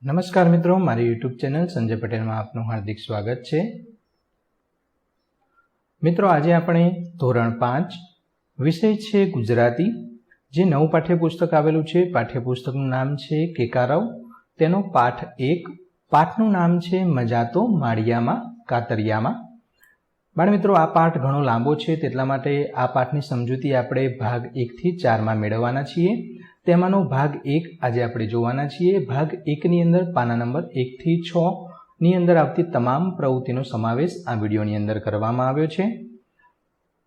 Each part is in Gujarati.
નમસ્કાર મિત્રો, મારી યુટ્યુબ ચેનલ સંજય પટેલમાં આપનું હાર્દિક સ્વાગત છે। મિત્રો, આજે આપણે ધોરણ 5 વિષય છે ગુજરાતી, જે નવું પાઠ્યપુસ્તક આવેલું છે। પાઠ્યપુસ્તકનું નામ છે કેકારવ, તેનો પાઠ 1, પાઠનું નામ છે મજા તો માળિયામાં કાતરિયામાં। બાળ મિત્રો, આ પાઠ ઘણો લાંબો છે, તેટલા માટે આ પાઠની સમજૂતી આપણે ભાગ 1 થી 4 માં મેળવવાના છીએ। તેમાંનો ભાગ 1 આજે આપણે જોવાના છીએ। ભાગ 1 ની અંદર પાના નંબર 1 થી 6 ની અંદર આવતી તમામ પ્રવૃત્તિનો સમાવેશ આ વિડીયોની અંદર કરવામાં આવ્યો છે।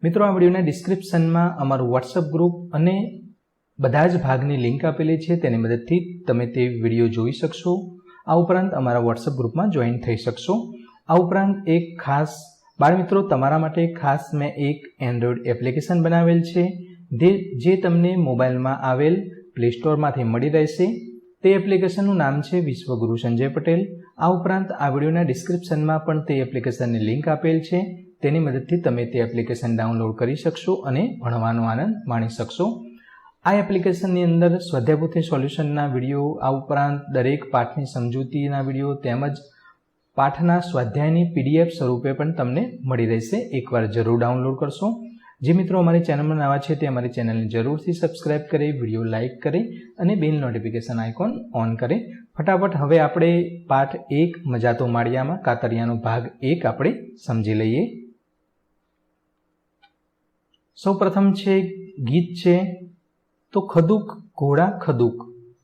મિત્રો, આ વિડીયોના ડિસ્ક્રિપ્શનમાં અમારું વોટ્સઅપ ગ્રુપ અને બધા જ ભાગની લિંક આપેલી છે, તેની મદદથી તમે તે વિડીયો જોઈ શકશો। આ ઉપરાંત અમારા વોટ્સઅપ ગ્રુપમાં જોઈન થઈ શકશો। આ ઉપરાંત એક ખાસ બાળ મિત્રો, તમારા માટે ખાસ મેં એક એન્ડ્રોઈડ એપ્લિકેશન બનાવેલ છે, જે તમને મોબાઈલમાં આવેલ પ્લે સ્ટોરમાંથી મળી રહેશે। તે એપ્લિકેશનનું નામ છે વિશ્વગુરુ સંજય પટેલ। આ ઉપરાંત આ વિડીયોના ડિસ્ક્રિપ્શનમાં પણ તે એપ્લિકેશનની લિંક આપેલ છે, તેની મદદથી તમે તે એપ્લિકેશન ડાઉનલોડ કરી શકશો અને ભણવાનો આનંદ માણી શકશો। આ એપ્લિકેશનની અંદર સ્વાધ્યાયપોથી સોલ્યુશનના વિડીયો, આ ઉપરાંત દરેક પાઠની સમજૂતીના વિડીયો તેમજ પાઠના સ્વાધ્યાયની PDF સ્વરૂપે પણ તમને મળી રહેશે। એકવાર જરૂર ડાઉનલોડ કરશો। જે મિત્રો અમારી ચેનલમાં નવા છે તે અમારી ચેનલને જરૂરથી સબસ્ક્રાઇબ કરે, વિડીયો લાઇક કરે અને બેલ નોટિફિકેશન આઇકોન ઓન કરે। ફટાફટ હવે આપણે પાઠ 1 મજા તો માળિયામાં કાતરિયાનો ભાગ 1 આપણે સમજી લઈએ। સૌ પ્રથમ છે ગીત છે તો ખદુક ઘોડા ખદુક,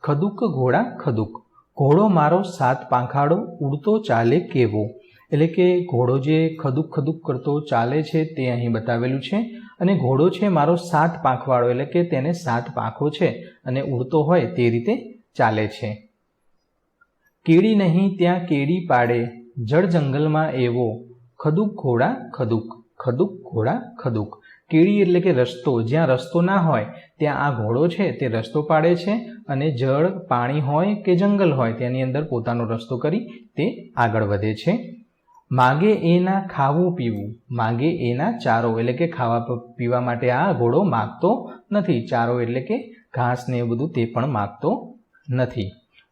ખદુક ઘોડા ખદુક, ઘોડો મારો 7 પાંખાડો ઉડતો ચાલે કેવો। એટલે કે ઘોડો જે ખદુક ખદુક કરતો ચાલે છે તે અહીં બતાવેલું છે, અને ઘોડો છે મારો 7 પાંખવાળો, એટલે કે તેને 7 પાંખો છે અને ઉડતો હોય તે રીતે ચાલે છે। કેડી નહીં ત્યાં કેડી પાડે, જળ જંગલમાં એવો, ખદુક ઘોડા ખદુક, ખદુક ઘોડા ખદુક। કેડી એટલે કે રસ્તો, જ્યાં રસ્તો ના હોય ત્યાં આ ઘોડો છે તે રસ્તો પાડે છે, અને જળ પાણી હોય કે જંગલ હોય તેની અંદર પોતાનો રસ્તો કરી તે આગળ વધે છે। માગે એના ખાવું પીવું, માગે એના ચારો, એટલે કે ખાવા પીવા માટે આ ઘોડો માગતો નથી। ચારો એટલે કે ઘાસ ને એ બધું તે પણ માગતો નથી।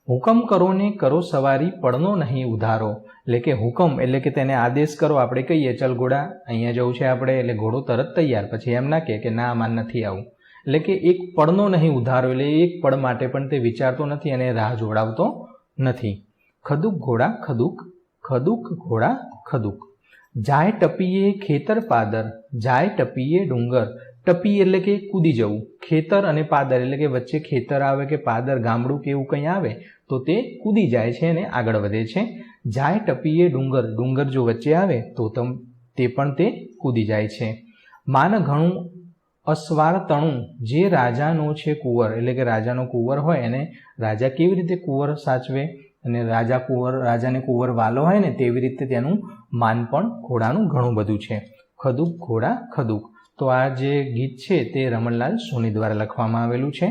હુકમ કરો ને કરો સવારી, પડનો નહીં ઉધારો, એટલે કે હુકમ એટલે કે તેને આદેશ કરો, આપણે કહીએ ચલ ઘોડા અહીંયા જવું છે આપણે, એટલે ઘોડો તરત તૈયાર, પછી એમ ના કે ના આમાં નથી આવું, એટલે કે એક પડનો નહીં ઉધારો, એટલે એક પડ માટે પણ તે વિચારતો નથી અને રાહ જોડાવતો નથી। ખદુક ઘોડા ખદુક, ખદુક ઘોડા ખદુક, જાય ટપીએ ખેતર પાદર, જાય ટપીએ ડુંગર, ટપી એટલે કે કૂદી જવું, ખેતર અને પાદર એટલે કે વચ્ચે ખેતર આવે કે પાદર ગામડું કે એવું કંઈ આવે તો તે કૂદી જાય છે અને આગળ વધે છે। જાય ટપીએ ડુંગર, ડુંગર જો વચ્ચે આવે તો તે પણ તે કૂદી જાય છે। માન ઘણું અસવાર તણું, જે રાજાનો છે કુંવર, એટલે કે રાજાનો કુંવર હોય અને રાજા કેવી રીતે કુંવર સાચવે અને રાજાને કુંવર વાલો હોય ને તેવી રીતે તેનું માન પણ ઘોડાનું ઘણું બધું છે। ખદુક ઘોડા ખદુક, તો આ જે ગીત છે તે રમણલાલ સોની દ્વારા લખવામાં આવેલું છે।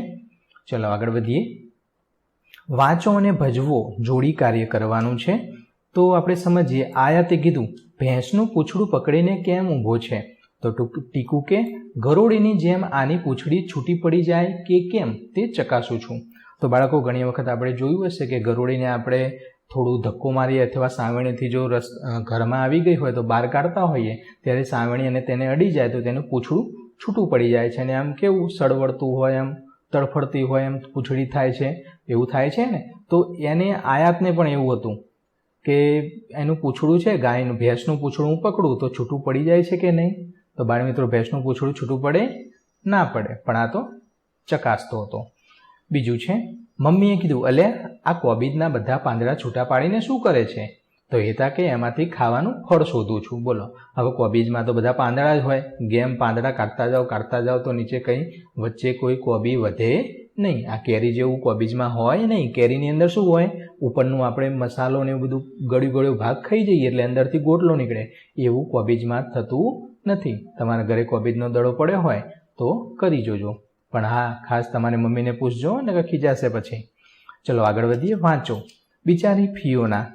ચલો આગળ વધીએ। વાંચો અને ભજવો જોડી કાર્ય કરવાનું છે। તો આપણે સમજીએ, આયા તે કીધું ભેંસનું પૂંછડું પકડીને કેમ ઊભો છે, તો ટીકુ કે ગરોળીની જેમ આની પૂંછડી છૂટી પડી જાય કે કેમ તે ચકાસું છું। તો બાળકો, ઘણી વખત આપણે જોયું હશે કે ગરોળીને આપણે થોડું ધક્કો મારીએ અથવા સાવણીથી જો ઘરમાં આવી ગઈ હોય તો બહાર કાઢતા હોઈએ ત્યારે સાવણી અને તેને અડી જાય તો તેનું પૂંછડું છૂટું પડી જાય છે, અને આમ કેવું સળવળતું હોય, આમ તડફડતી હોય, એમ પૂંછડી થાય છે, એવું થાય છે ને। તો એને આયાતને પણ એવું હતું કે એનું પૂંછડું છે, ગાયનું ભેંસનું પૂંછડું હું પકડું તો છૂટું પડી જાય છે કે નહીં, તો બાળ મિત્રો ભેંસનું પૂંછડું છૂટું પડે ના પડે, પણ આ તો ચકાસતો હતો। બીજું છે, મમ્મીએ કીધું અલ્યા આ કોબીજના બધા પાંદડા છૂટા પાડીને શું કરે છે, તો હેતા કે એમાંથી ખાવાનું ફળ શોધું છું। બોલો, હવે કોબીજમાં તો બધા પાંદડા જ હોય, ગેમ પાંદડા કાઢતા જાઓ તો નીચે કંઈ વચ્ચે કોઈ કોબી વધે નહીં। આ કેરી જેવું કોબીજમાં હોય નહીં, કેરીની અંદર શું હોય, ઉપરનું આપણે મસાલો ને એવું બધું ગળ્યો ભાગ ખાઈ જઈએ એટલે અંદરથી ગોટલો નીકળે, એવું કોબીજમાં થતું નથી। તમારા ઘરે કોબીજનો દડો પડ્યો હોય તો કરી જોજો, પણ હા ખાસ તમારી મમ્મીને પૂછજો ને ખીજાશે પછી। ચલો આગળ વધીએ। વાંચો બિચારી ફિયોના,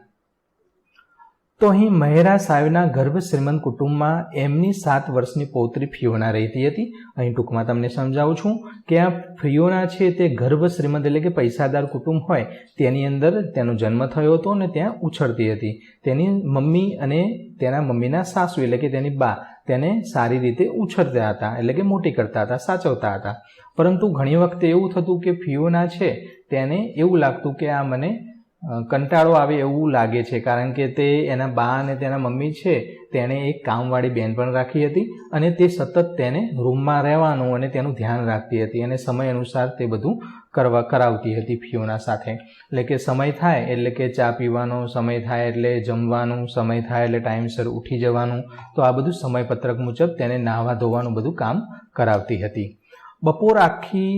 તો અહીં મહેરા સાહેબના ગર્ભ શ્રીમંત કુટુંબમાં એમની 7 વર્ષની પૌત્રી ફિયોના રહેતી હતી. અહીં ટૂંકમાં તમને સમજાવું છું કે આ ફિયોના છે તે ગર્ભ શ્રીમંત એટલે કે પૈસાદાર કુટુંબ હોય તેની અંદર તેનો જન્મ થયો હતો અને ત્યાં ઉછળતી હતી. તેની મમ્મી અને તેના મમ્મીના સાસુ એટલે કે તેની બા તેને સારી રીતે ઉછળતા હતા, એટલે કે મોટી કરતા હતા, સાચવતા હતા. પરંતુ ઘણી વખતે એવું થતું કે ફિયોના છે તેને એવું લાગતું કે આ મને કંટાળો આવે એવું લાગે છે, કારણ કે તે એના બા અને તેના મમ્મી છે તેણે એક કામવાળી બેન પણ રાખી હતી અને તે સતત તેને રૂમમાં રહેવાનું અને તેનું ધ્યાન રાખતી હતી અને સમય અનુસાર તે બધું કરાવતી હતી ફિયોના સાથે. એટલે કે સમય થાય એટલે કે ચા પીવાનો, સમય થાય એટલે જમવાનું, સમય થાય એટલે ટાઈમસર ઉઠી જવાનું, તો આ બધું સમયપત્રક મુજબ તેને નાહવા ધોવાનું બધું કામ કરાવતી હતી. બપોર આખી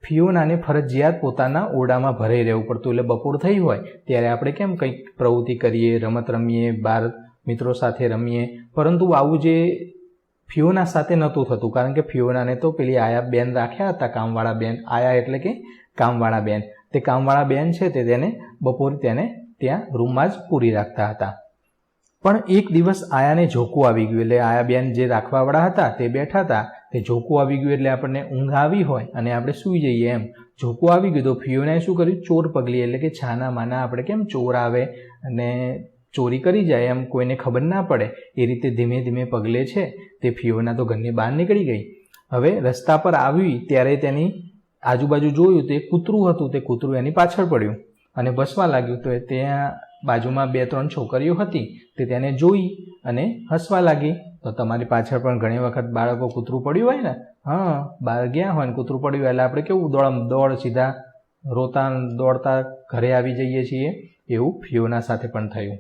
ફિયોનાને ફરજિયાત પોતાના ઓરડામાં ભરાઈ રહેવું પડતું. એટલે બપોર થઈ હોય ત્યારે આપણે કેમ કંઈક પ્રવૃત્તિ કરીએ, રમત રમીએ, બહાર મિત્રો સાથે રમીએ, પરંતુ આવું જે ફિયોના સાથે નહોતું થતું, કારણ કે ફિયોનાને તો પેલી આયા બેન રાખ્યા હતા, કામવાળા બેન. આયા એટલે કે કામવાળા બેન. તે કામવાળા બેન છે તે તેને બપોરે તેને ત્યાં રૂમમાં જ પૂરી રાખતા હતા. પણ એક દિવસ આયાને ઝોકું આવી ગયું. એટલે આયા બેન જે રાખવાવાળા હતા તે બેઠા હતા, તે ઝોકું આવી ગયું એટલે આપણને ઊંઘ આવી હોય અને આપણે સૂઈ જઈએ એમ. ઝોકું આવી ગયું તો ફિયોનાએ શું કર્યું? ચોર પગલી એટલે કે છાના માના આપણે કેમ ચોર આવે અને ચોરી કરી જાય એમ કોઈને ખબર ના પડે એ રીતે ધીમે ધીમે પગલે છે તે ફિયોના તો ઘરની બહાર નીકળી ગઈ. હવે રસ્તા પર આવી ત્યારે તેની આજુબાજુ જોયું તે કૂતરું હતું. તે કૂતરું એની પાછળ પડ્યું અને ભસવા લાગ્યું. તો ત્યાં બાજુમાં 2-3 છોકરીઓ હતી તે તેને જોઈ અને હસવા લાગી. તો તમારી પાછળ પણ ઘણી વખત બાળકો કૂતરું પડ્યું હોય ને, બહાર ગયા હોય ને કૂતરું પડ્યું એટલે આપણે કેવું દોડ સીધા રોતા દોડતા ઘરે આવી જઈએ છીએ. એવું ફિયોના સાથે પણ થયું.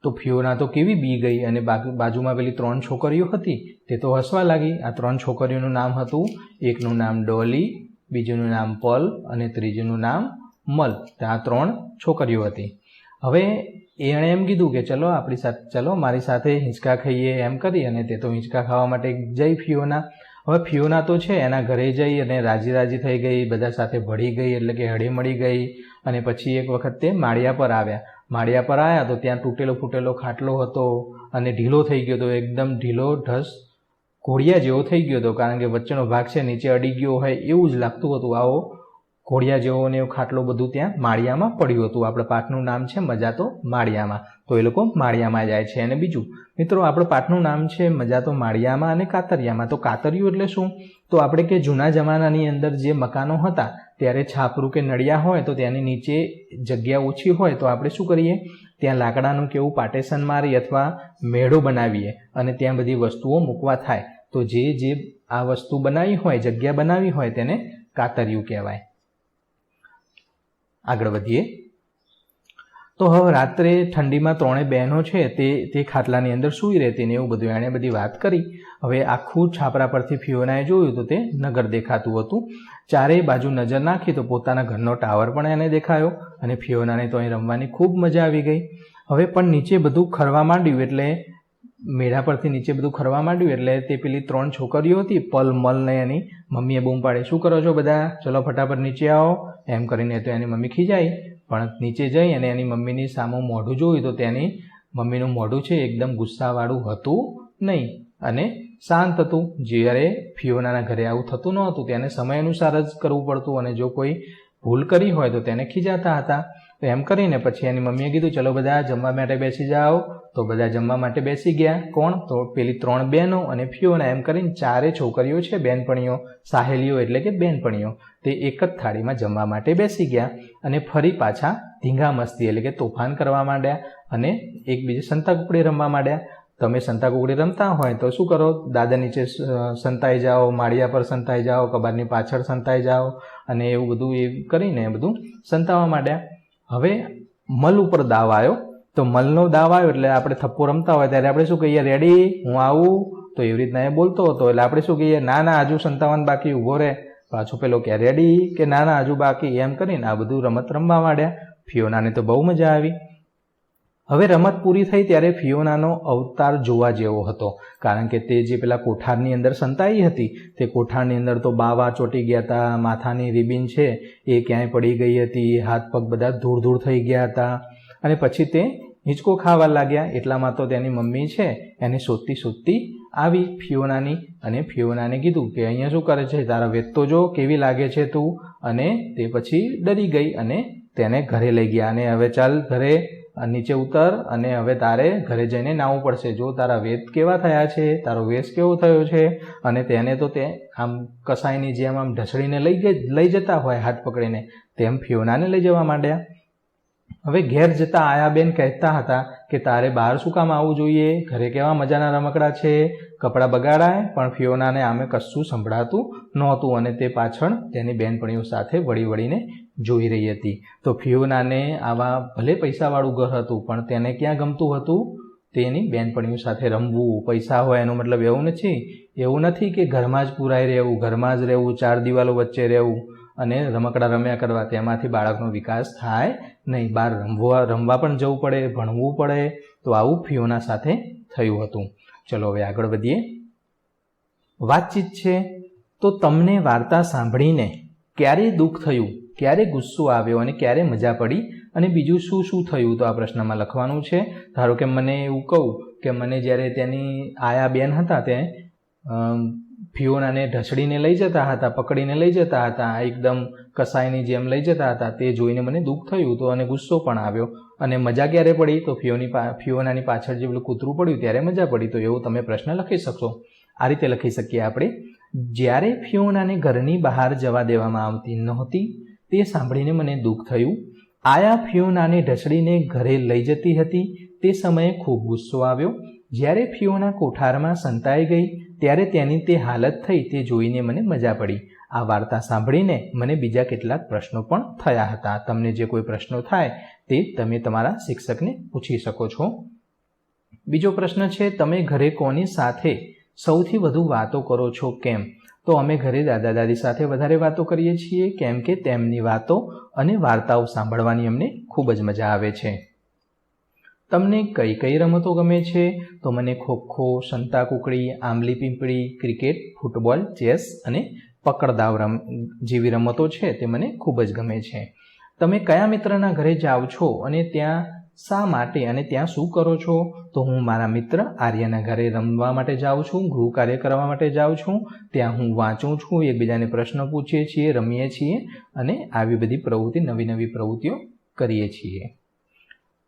તો ફિયોના તો કેવી બી ગઈ અને બાજુમાં પેલી 3 છોકરીઓ હતી તે તો હસવા લાગી. આ 3 છોકરીઓનું નામ હતું, એકનું નામ ડોલી, બીજુનું નામ પલ અને ત્રીજુનું નામ મલ. આ 3 છોકરીઓ હતી. હવે એણે એમ કીધું કે ચલો આપણી સાથે, ચલો મારી સાથે હિંચકા ખાઈએ એમ કરી અને તે તો હિંચકા ખાવા માટે જઈ ફિયોના. હવે ફિયોના તો છે એના ઘરે જઈ અને રાજી થઈ ગઈ, બધા સાથે ભળી ગઈ એટલે કે હળી મળી ગઈ. અને પછી એક વખત તે માળિયા પર આવ્યા. માળિયા પર આવ્યા તો ત્યાં તૂટેલો ફૂટેલો ખાટલો હતો અને ઢીલો થઈ ગયો હતો, એકદમ ઢીલો ઢસ ઘોડિયા જેવો થઈ ગયો હતો, કારણ કે વચ્ચેનો ભાગ છે નીચે અડી ગયો હોય એવું જ લાગતું હતું. આવો ઘોડિયા જેવો ને એવું ખાટલો બધું ત્યાં માળિયામાં પડ્યું હતું. આપણે પાઠનું નામ છે મજાતો માળિયામાં, તો એ લોકો માળિયામાં જાય છે. અને બીજું મિત્રો, આપણે પાઠનું નામ છે મજાતો માળિયામાં અને કાતરિયામાં. તો કાતરિયું એટલે શું? તો આપણે કે જૂના જમાનાની અંદર જે મકાનો હતા ત્યારે છાપરું કે નળિયા હોય તો તેની નીચે જગ્યા ઓછી હોય તો આપણે શું કરીએ? ત્યાં લાકડાનું કેવું પાર્ટેશન મારી અથવા મેળો બનાવીએ અને ત્યાં બધી વસ્તુઓ મૂકવા થાય. તો જે આ વસ્તુ બનાવી હોય, જગ્યા બનાવી હોય તેને કાતરિયું કહેવાય. આગળ વધીએ તો હવે રાત્રે ઠંડીમાં 3 બહેનો છે તે ખાટલાની અંદર સૂઈ રહેતી ને એવું બધું એણે બધી વાત કરી. હવે આખું છાપરા પરથી ફિયોનાએ જોયું તો તે નગર દેખાતું હતું. ચારેય બાજુ નજર નાખી તો પોતાના ઘરનો ટાવર પણ એને દેખાયો અને ફિયોનાને તો અહીં રમવાની ખૂબ મજા આવી ગઈ. હવે પણ નીચે બધું ખરવા માંડ્યું એટલે મેળા પરથી નીચે બધું ખરવા માંડ્યું એટલે તે પેલી 3 છોકરીઓ હતી, પલ, મલ ને એની મમ્મીએ બૂમ પાડે, શું કરો છો બધા? ચલો ફટાફટ નીચે આવો એમ કરીને. તો એની મમ્મી ખીજાઈ, પણ નીચે જઈ અને એની મમ્મીની સામું મોઢું જોયું તો તેની મમ્મીનું મોઢું છે એકદમ ગુસ્સાવાળું હતું નહીં અને શાંત હતું. જ્યારે ફિયોનાના ઘરે આવું થતું નહોતું, તેને સમય અનુસાર જ કરવું પડતું અને જો કોઈ ભૂલ કરી હોય તો તેને ખીજાતા હતા. તો એમ કરીને પછી એની મમ્મીએ કીધું ચલો બધા જમવા માટે બેસી જાઓ. તો બધા જમવા માટે બેસી ગયા. કોણ? તો પેલી 3 બહેનો અને ફિયોના. એમ કરીને 4 છોકરીઓ છે, બેનપણીઓ, સાહેલીઓ એટલે કે બેનપણીઓ, તે એક જ થાળીમાં જમવા માટે બેસી ગયા અને ફરી પાછા ધીંગા મસ્તી એટલે કે તોફાન કરવા માંડ્યા અને એકબીજે સંતાકુકડી રમવા માંડ્યા. તમે સંતાકુકડી રમતા હોય તો શું કરો? દાદા નીચે સંતાઈ જાઓ, માળિયા પર સંતાઈ જાઓ, કબાટની પાછળ સંતાઈ જાઓ અને એવું બધું એ કરીને બધું સંતાવા માંડ્યા. હવે મલ ઉપર દાવ આવ્યો. તો મલનો દાવ આવ્યો એટલે આપણે થપ્પો રમતા હોય ત્યારે આપણે શું કહીએ? રેડી, હું આવું. તો એવી રીતના એ બોલતો હતો એટલે આપણે શું કહીએ? ના ના, હજુ સંતાવન બાકી, ઊભો રહે. પાછો પેલો કે રેડી, કે ના ના હજુ બાકી. એમ કરીને આ બધું રમત રમવા માંડ્યા. ફિયોનાને તો બહુ મજા આવી. હવે રમત પૂરી થઈ ત્યારે ફિયોનાનો અવતાર જોવા જેવો હતો, કારણ કે તે જે પેલા કોઠારની અંદર સંતાઈ હતી તે કોઠારની અંદર તો બાવા ચોંટી ગયા હતા, માથાની રિબીન છે એ ક્યાંય પડી ગઈ હતી, હાથ પગ બધા ધૂળ થઈ ગયા હતા અને પછી તે હિંચકો ખાવા લાગ્યા. એટલામાં તો તેની મમ્મી છે એને શોધતી શોધતી આવી ફિયોનાની, અને ફિયોનાને કીધું કે અહીંયા શું કરે છે, તારા વેત તો જો કેવી લાગે છે તું. અને તે પછી ડરી ગઈ અને તેને ઘરે લઈ ગયા. અને હવે ચાલ ઘરે નીચે ઉતર અને હવે તારે ઘરે જઈને નાહવું પડશે. જો તારા વેત કેવા થયા છે, તારો વેશ કેવો થયો છે. અને તેને તો તે આમ કસાઈની જેમ આમ ઢસડીને લઈ જતા હોય હાથ પકડીને, તેમ ફિયોનાને લઈ જવા માંડ્યા. હવે ઘેર જતા આયાબેન કહેતા હતા કે તારે બહાર શું કામ આવવું જોઈએ, ઘરે કેવા મજાના રમકડા છે, કપડાં બગાડાય. પણ ફિયોનાને આમે કશું સંભળાતું નહોતું અને તે પાછળ તેની બહેનપણીઓ સાથે વળી વળીને જોઈ રહી હતી. તો ફિયોનાને આવા ભલે પૈસાવાળું ઘર હતું પણ તેને ક્યાં ગમતું હતું, તેની બહેનપણીઓ સાથે રમવું. પૈસા હોય એનો મતલબ એવું નથી કે ઘરમાં જ પૂરાઈ રહેવું, ઘરમાં જ રહેવું, ચાર દિવાલો વચ્ચે રહેવું અને રમકડા રમ્યા કરવા. તેમાંથી બાળકનો વિકાસ થાય નહીં. બહાર રમવા પણ જવું પડે, ભણવું પડે. તો આવું ફિયોના સાથે થયું હતું. ચલો હવે આગળ વધીએ. વાતચીત છે. તો તમને વાર્તા સાંભળીને ક્યારે દુઃખ થયું, ક્યારે ગુસ્સો આવ્યો અને ક્યારે મજા પડી અને બીજું શું શું થયું, તો આ પ્રશ્નમાં લખવાનું છે. ધારો કે મને એવું કહું કે મને જ્યારે તેની આયા બેન હતા તે ફિયોનાને ઢસડીને લઈ જતા હતા, પકડીને લઈ જતા હતા, એકદમ કસાઈની જેમ લઈ જતા હતા, તે જોઈને મને દુઃખ થયું તો અને ગુસ્સો પણ આવ્યો. અને મજા ક્યારે પડી, તો ફિયોનાની પાછળ જે પેલું કૂતરું પડ્યું ત્યારે મજા પડી. તો એવું તમે પ્રશ્ન લખી શકશો. આ રીતે લખી શકીએ આપણે. જ્યારે ફિયોનાને ઘરની બહાર જવા દેવામાં આવતી નહોતી તે સાંભળીને મને દુઃખ થયું. આયા ફિયોનાને ઢસડીને ઘરે લઈ જતી હતી તે સમયે ખૂબ ગુસ્સો આવ્યો. જ્યારે ફિયોના કોઠારમાં સંતાઈ ગઈ ત્યારે તેની તે હાલત થઈ તે જોઈને મને મજા પડી. આ વાર્તા સાંભળીને મને બીજા કેટલાક પ્રશ્નો પણ થયા હતા. તમને જે કોઈ પ્રશ્નો થાય તે તમે તમારા શિક્ષકને પૂછી શકો છો. બીજો પ્રશ્ન છે, તમે ઘરે કોની સાથે સૌથી વધુ વાતો કરો છો, કેમ? તો અમે ઘરે દાદા દાદી સાથે વધારે વાતો કરીએ છીએ કેમ કે તેમની વાતો અને વાર્તાઓ સાંભળવાની અમને ખૂબ જ મજા આવે છે. તમને કઈ કઈ રમતો ગમે છે? તો મને ખોખો, સંતાકુકડી, આંબલી પીંપળી, ક્રિકેટ, ફૂટબોલ, ચેસ અને પકડદાવ જેવી રમતો છે તે મને ખૂબ જ ગમે છે. તમે કયા મિત્રના ઘરે જાઓ છો અને ત્યાં શા માટે અને ત્યાં શું કરો છો? તો હું મારા મિત્ર આર્યના ઘરે રમવા માટે જાઉં છું, ગૃહ કાર્ય કરવા માટે જાઉં છું. ત્યાં હું વાંચું છું, એકબીજાને પ્રશ્ન પૂછીએ છીએ, રમીએ છીએ અને આવી બધી નવી નવી પ્રવૃત્તિઓ કરીએ છીએ.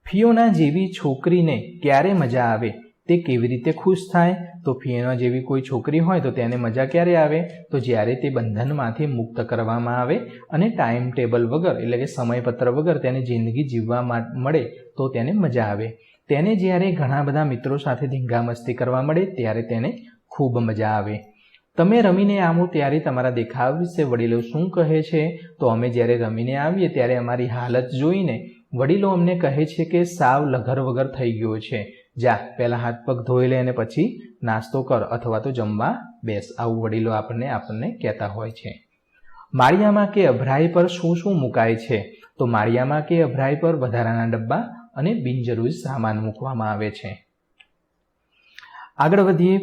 ફિયોના જેવી છોકરીને ક્યારે મજા આવે, તે કેવી રીતે ખુશ થાય? તો ફિયોના જેવી કોઈ છોકરી હોય તો તેને મજા ક્યારે આવે? તો જ્યારે તે બંધનમાંથી મુક્ત કરવામાં આવે અને ટાઈમ ટેબલ વગર એટલે કે સમયપત્ર વગર તેને જિંદગી જીવવા મળે તો તેને મજા આવે. તેને જ્યારે ઘણા બધા મિત્રો સાથે ધીંગા મસ્તી કરવા મળે ત્યારે તેને ખૂબ મજા આવે. તમે રમીને આવો ત્યારે તમારા દેખાવ વિશે વડીલો શું કહે છે? તો અમે જ્યારે રમીને આવીએ ત્યારે અમારી હાલત જોઈને વડીલો અમને કહે છે કે સાવ લઘર વગર થઈ ગયો છે, જા પહેલાં હાથ પગ ધોઈ લે અને પછી નાસ્તો કર અથવા તો જમવા બેસ. આવું વડીલો આપણને કહેતા હોય છે. માળિયામાં કે અભરાઈ પર શું શું મુકાય છે? તો માળિયામાં કે અભરાઈ પર વધારાના ડબ્બા અને બિનજરૂરી સામાન મૂકવામાં આવે છે. આગળ વધીએ.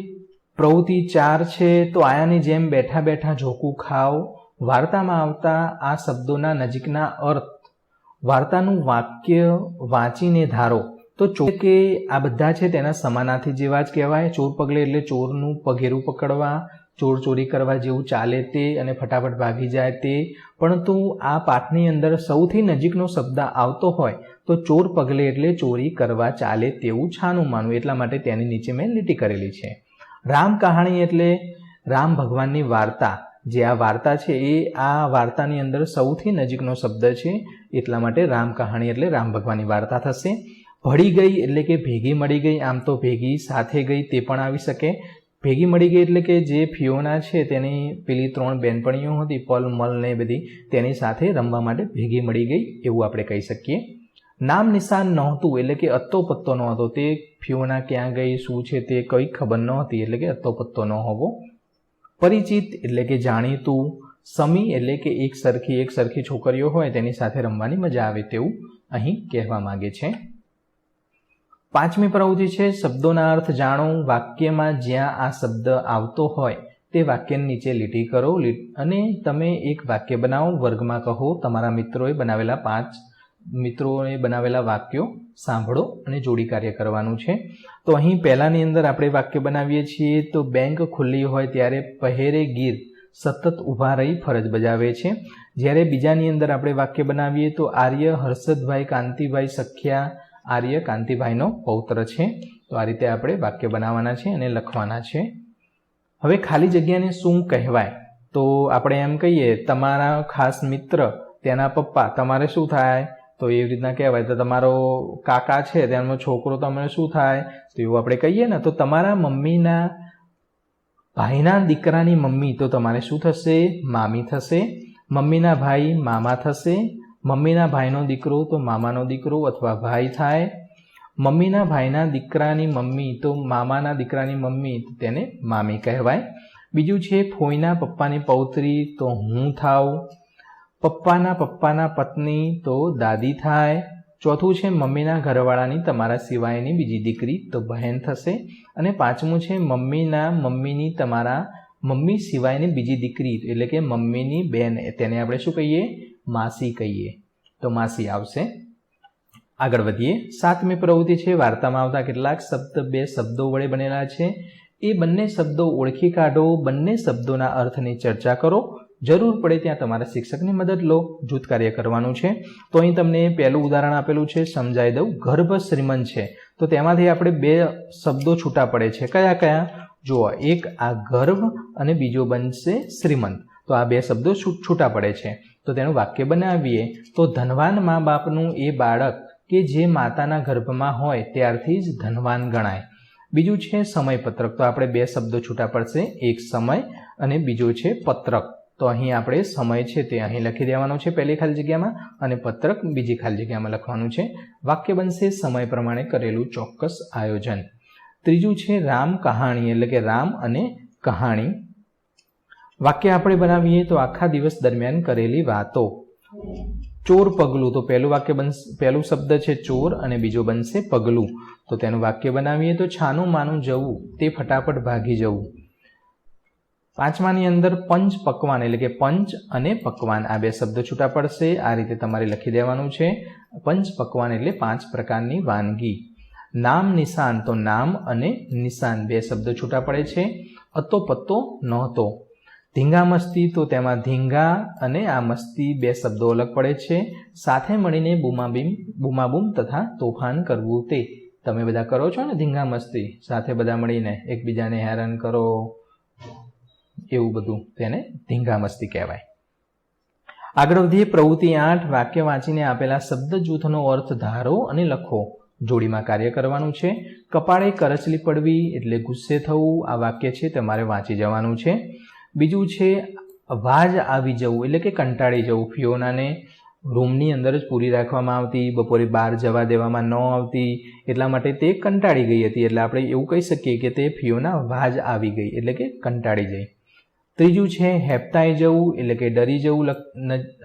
પ્રવૃત્તિ 4 છે, તો આયાની જેમ બેઠા બેઠા ઝોકું ખાઓ. વાર્તામાં આવતા આ શબ્દોના નજીકના અર્થ વાર્તાનું વાક્ય વાંચીને ધારો. તો ચોર કે આ બધા છે તેના સમાનાર્થી જેવા જ કહેવાય. ચોર પગલે એટલે ચોરનું પગેરું પકડવા, ચોર ચોરી કરવા જેવું ચાલે તે અને ફટાફટ ભાગી જાય તે. પરંતુ આ પાઠની અંદર સૌથી નજીકનો શબ્દ આવતો હોય તો ચોર પગલે એટલે ચોરી કરવા ચાલે તેવું છાનું માનું. એટલા માટે તેની નીચે મેં લીટી કરેલી છે. રામ કહાણી એટલે રામ ભગવાનની વાર્તા. જે આ વાર્તા છે એ આ વાર્તાની અંદર સૌથી નજીકનો શબ્દ છે. એટલા માટે રામ કહાણી એટલે રામ ભગવાનની વાર્તા થશે. ભળી ગઈ એટલે કે ભેગી મળી ગઈ. આમ તો ભેગી સાથે ગઈ તે પણ આવી શકે. ભેગી મળી ગઈ એટલે કે જે ફિયોના છે તેની પેલી 3 બહેનપણીઓ હતી, પલ, મલ ને બધી, તેની સાથે રમવા માટે ભેગી મળી ગઈ એવું આપણે કહી શકીએ. નામ નિશાન નહોતું એટલે કે અત્તો પત્તો નહોતો. તે ફિયોના ક્યાં ગઈ, શું છે તે કંઈ ખબર નહોતી એટલે કે અત્તો પત્તો ન હોવો. પરિચિત એટલે કે જાણીતું. સમી એટલે કે એક સરખી છોકરીઓ હોય તેની સાથે રમવાની મજા આવે તેવું અહીં કહેવા માંગે છે. 5મી પ્રવૃત્તિ છે, શબ્દોના અર્થ જાણો. વાક્યમાં જ્યાં આ શબ્દ આવતો હોય તે વાક્યની નીચે લીટી કરો અને તમે એક વાક્ય બનાવો. વર્ગમાં કહો તમારા મિત્રોએ બનાવેલા 5 મિત્રોએ બનાવેલા વાક્યો સાંભળો અને જોડી કાર્ય કરવાનું છે. તો અહીં પહેલાની અંદર આપણે વાક્ય બનાવીએ છીએ તો બેંક ખુલ્લી હોય ત્યારે પહેરેગીર સતત ઊભા રહી ફરજ બજાવે છે. જ્યારે બીજાની અંદર આપણે વાક્ય બનાવીએ તો આર્ય હર્ષદભાઈ કાંતિભાઈ સખ્યા આર્ય કાંતિભાઈનો પૌત્ર છે. તો આ રીતે આપણે વાક્ય બનાવવાના છે અને લખવાના છે. હવે ખાલી જગ્યાને શું કહેવાય? તો આપણે એમ કહીએ તમારા ખાસ મિત્ર તેના પપ્પા તમારે શું થાય? તો એવી રીતના કહેવાય. તો તમારો કાકા છે તેનો છોકરો તમને શું થાય? તો એવું આપણે કહીએ ને. તો તમારા મમ્મીના ભાઈના દીકરાની મમ્મી તો તમારે શું થશે? મામી થશે. મમ્મીના ભાઈ મામા થશે. મમ્મીના ભાઈનો દીકરો તો મામાનો દીકરો અથવા ભાઈ થાય. મમ્મીના ભાઈના દીકરાની મમ્મી તો મામાના દીકરાની મમ્મી તેને મામી કહેવાય. બીજું છે ફોઈના પપ્પાની પૌત્રી તો હું થાઉં. પપ્પાના પપ્પાના પત્ની તો દાદી થાય. ચોથું છે મમ્મીના ઘરવાળાની તમારા સિવાયની બીજી દીકરી તો બહેન થશે. અને પાંચમું છે મમ્મીના મમ્મીની તમારા મમ્મી સિવાયની બીજી દીકરી એટલે કે મમ્મીની બેન તેને આપણે શું કહીએ? માસી કહીએ. તો માસી આવશે. આગળ વધીએ. 7મી પ્રવૃત્તિ છે વાર્તામાં આવતા કેટલાક શબ્દ બે શબ્દો વડે બનેલા છે. એ બંને શબ્દો ઓળખી કાઢો. બંને શબ્દોના અર્થની ચર્ચા કરો. જરૂર પડે ત્યાં તમારા શિક્ષકની મદદ લો. જૂથ કાર્ય કરવાનું છે. તો અહીં તમને પહેલું ઉદાહરણ આપેલું છે, સમજાવી દઉં. ગર્ભ શ્રીમંત છે તો તેમાંથી આપણે બે શબ્દો છૂટા પડે છે. કયા કયા? જુઓ, એક આ ગર્ભ અને બીજો બનશે શ્રીમંત. તો આ બે શબ્દો છૂટા પડે છે. તો તેનું વાક્ય બનાવીએ તો ધનવાન મા બાપનું એ બાળક કે જે માતાના ગર્ભમાં હોય ત્યારથી જ ધનવાન ગણાય. બીજું છે સમયપત્રક. તો આપણે બે શબ્દો છૂટા પડશે, એક સમય અને બીજો છે પત્રક. તો અહીં આપણે સમય છે તે અહીં લખી દેવાનો છે પહેલી ખાલી જગ્યામાં અને પત્રક બીજી ખાલી જગ્યામાં લખવાનું છે. વાક્ય બનશે સમય પ્રમાણે કરેલું ચોક્કસ આયોજન. ત્રીજું છે રામ કહાણી એટલે કે રામ અને કહાણી. વાક્ય આપણે બનાવીએ તો આખા દિવસ દરમિયાન કરેલી વાતો. ચોર પગલું. તો પહેલું વાક્ય બનશે, પહેલું શબ્દ છે ચોર અને બીજો બનશે પગલું. તો તેનું વાક્ય બનાવીએ તો છાનું માનું જવું તે ફટાફટ ભાગી જવું. પાંચમાની અંદર પંચ પકવાન એટલે કે પંચ અને પકવાન આ બે શબ્દો છૂટા પડશે. આ રીતે તમારે લખી દેવાનું છે. પંચ પકવાન એટલે 5 પ્રકારની વાનગી. નામ નિશાન. તો નામ અને નિશાન બે શબ્દો છૂટા પડે છે. અતો પત્તો નહોતો. ધીંગા મસ્તી. તો તેમાં ધીંગા અને આ મસ્તી બે શબ્દો અલગ પડે છે. સાથે મળીને બૂમાબૂમ તથા તોફાન કરવું તે તમે બધા કરો છો ને ધીંગા મસ્તી સાથે બધા મળીને એકબીજાને હેરાન કરો એવું બધું તેને ધીંગા મસ્તી કહેવાય. આગળ વધીએ. પ્રવૃત્તિ 8 વાક્ય વાંચીને આપેલા શબ્દ જૂથનો અર્થ ધારો અને લખો. જોડીમાં કાર્ય કરવાનું છે. કપાળે કરચલી પડવી એટલે ગુસ્સે થવું. આ વાક્ય છે તમારે વાંચી જવાનું છે. બીજું છે વાજ આવી જવું એટલે કે કંટાળી જવું. ફિયોનાને રૂમની અંદર જ પૂરી રાખવામાં આવતી, બપોરે બહાર જવા દેવામાં ન આવતી, એટલા માટે તે કંટાળી ગઈ હતી. એટલે આપણે એવું કહી શકીએ કે તે ફિયોના વાજ આવી ગઈ એટલે કે કંટાળી ગઈ. ત્રીજું છે હેપતાઈ જવું એટલે કે ડરી જવું.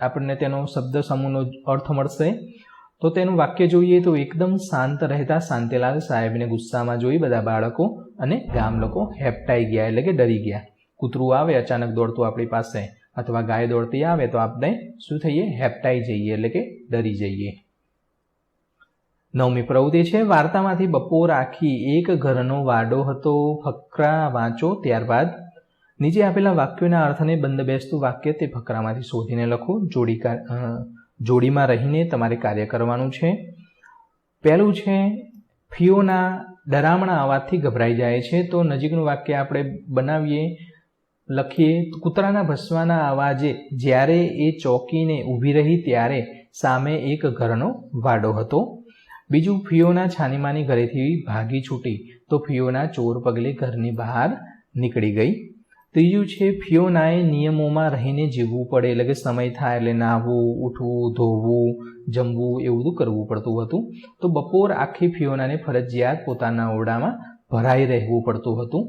આપણને તેનો શબ્દ સમૂહનો અર્થ મળશે. તો તેનું વાક્ય જોઈએ તો એકદમ શાંત રહેતા શાંતિલાલ સાહેબને ગુસ્સામાં જોઈ બધા બાળકો અને ગામ લોકો હેપટાઈ ગયા એટલે કે ડરી ગયા. કૂતરું આવે અચાનક દોડતું આપણી પાસે અથવા ગાય દોડતી આવે તો આપણે શું થઈએ? હેપટાઈ જઈએ એટલે કે ડરી જઈએ. 9મી પ્રવૃત્તિ છે વાર્તામાંથી બપોર આખી એક ઘરનો વાડો હતો. ફકરા વાંચો ત્યારબાદ નીચે આપેલા વાક્યોના અર્થને બંધબેસતું વાક્ય તે ફકરામાંથી શોધીને લખો. જોડીમાં રહીને તમારે કાર્ય કરવાનું છે. પહેલું છે ફિયોના ડરામણા અવાજથી ગભરાઈ જાય છે. તો નજીકનું વાક્ય આપણે બનાવીએ, લખીએ. કૂતરાના ભસવાના અવાજે જ્યારે એ ચોંકીને ઊભી રહી ત્યારે સામે એક ઘરનો વાડો હતો. બીજું ફિયોના છાનીમાની ઘરેથી ભાગી છૂટી તો ફિયોના ચોર પગલે ઘરની બહાર નીકળી ગઈ. ત્રીજું છે ફિયોનાએ નિયમોમાં રહીને જીવવું પડે એટલે કે સમય થાય એટલે નાહવું, ઉઠવું, ધોવું, જમવું એવું બધું કરવું પડતું હતું. તો બપોર આખી ફિયોનાને ફરજિયાત પોતાના ઓરડામાં ભરાઈ રહેવું પડતું હતું.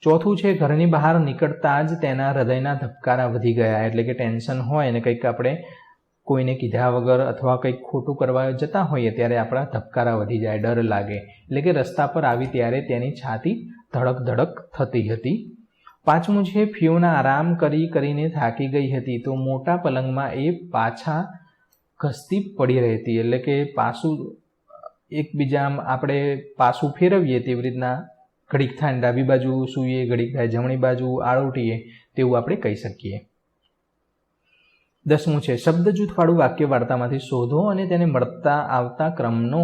ચોથું છે ઘરની બહાર નીકળતા જ તેના હૃદયના ધબકારા વધી ગયા એટલે કે ટેન્શન હોય અને કંઈક આપણે કોઈને કીધા વગર અથવા કંઈક ખોટું કરવા જતા હોઈએ ત્યારે આપણા ધબકારા વધી જાય, ડર લાગે. એટલે કે રસ્તા પર આવી ત્યારે તેની છાતી ધડક ધડક થતી હતી. પાંચમું છે ફિયોના આરામ કરીને થાકી ગઈ હતી તો મોટા પલંગમાં એ પાછા ઘસતી પડી રહેતી, એટલે કે પાછું એકબીજા આપણે પાછું ફેરવીએ તેવી રીતના ઘડીક થાય ડાબી બાજુ સૂઈએ, ઘડીક થાય જમણી બાજુ આળોટીએ, તેવું આપણે કહી શકીએ. 10મું છે શબ્દ જૂથવાળું વાક્ય વાર્તામાંથી શોધો અને તેને મળતા આવતા ક્રમનો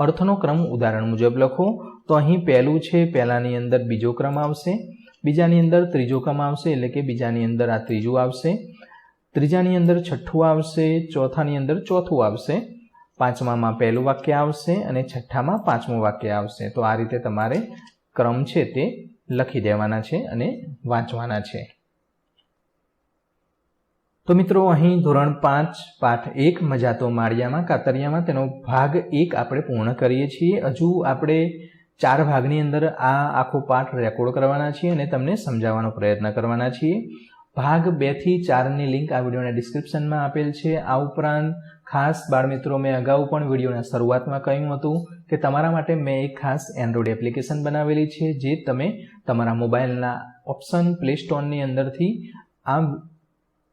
અર્થનો ક્રમ ઉદાહરણ મુજબ લખો. તો અહીં પહેલું છે, પહેલાની અંદર બીજો ક્રમ આવશે, બીજાની અંદર ત્રીજો ક્રમ આવશે, એટલે કે બીજાની અંદર આ ત્રીજું આવશે, ત્રીજાની અંદર છઠ્ઠું આવશે, ચોથાની અંદર ચોથું આવશે, પાંચમામાં પહેલું વાક્ય આવશે અને છઠ્ઠામાં પાંચમું વાક્ય આવશે. તો આ રીતે તમારે ક્રમ છે તે લખી દેવાના છે અને વાંચવાના છે. તો મિત્રો અહીં ધોરણ 5 પાઠ 1 મજા તો માળિયામાં કાતરિયામાં તેનો ભાગ 1 આપણે પૂર્ણ કરીએ છીએ. હજુ આપણે 4 ભાગની અંદર આ આખો પાઠ રેકોર્ડ કરવાના છીએ અને તમને સમજાવવાનો પ્રયત્ન કરવાના છીએ. ભાગ 2 થી 4ની લિંક આ વિડીયોના ડિસ્ક્રિપ્શનમાં આપેલ છે. આ ઉપરાંત ખાસ બાળમિત્રો, મેં અગાઉ પણ વિડીયોના શરૂઆતમાં કહ્યું હતું કે તમારા માટે મેં એક ખાસ એન્ડ્રોઈડ એપ્લિકેશન બનાવેલી છે, જે તમે તમારા મોબાઈલના ઓપ્શન પ્લે સ્ટોરની અંદરથી આ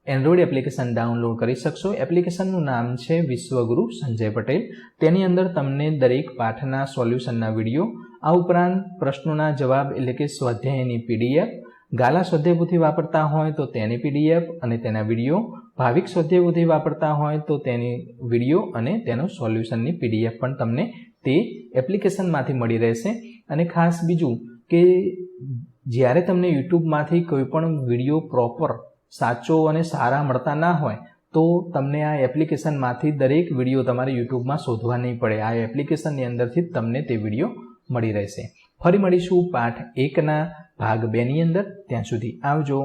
એન્ડ્રોઈડ એપ્લિકેશન ડાઉનલોડ કરી શકશો. એપ્લિકેશનનું નામ છે વિશ્વગુરુ સંજય પટેલ. તેની અંદર તમને દરેક પાઠના સોલ્યુશનના વિડીયો, આ ઉપરાંત પ્રશ્નોના જવાબ એટલે કે સ્વાધ્યાયની PDF, ગાલા સ્વાધ્યાયપોથી વાપરતા હોય તો તેની PDF અને તેના વિડીયો, ભાવિક સ્વાધ્યાયપોથી વાપરતા હોય તો તેની વિડીયો અને તેનો સોલ્યુશનની PDF પણ તમને તે એપ્લિકેશનમાંથી મળી રહેશે. અને ખાસ બીજું કે જ્યારે તમને યુટ્યુબમાંથી કોઈ પણ વિડીયો પ્રોપર સાચો અને સારા મળતા ના હોય તો તમને આ એપ્લિકેશનમાંથી દરેક વિડીયો તમારે યુટ્યુબમાં શોધવા નહીં પડે. આ એપ્લિકેશનની અંદરથી જ તમને તે વિડીયો મળી રહેશે. ફરી મળીશું પાઠ 1ના ભાગ 2ની અંદર. ત્યાં સુધી આવજો.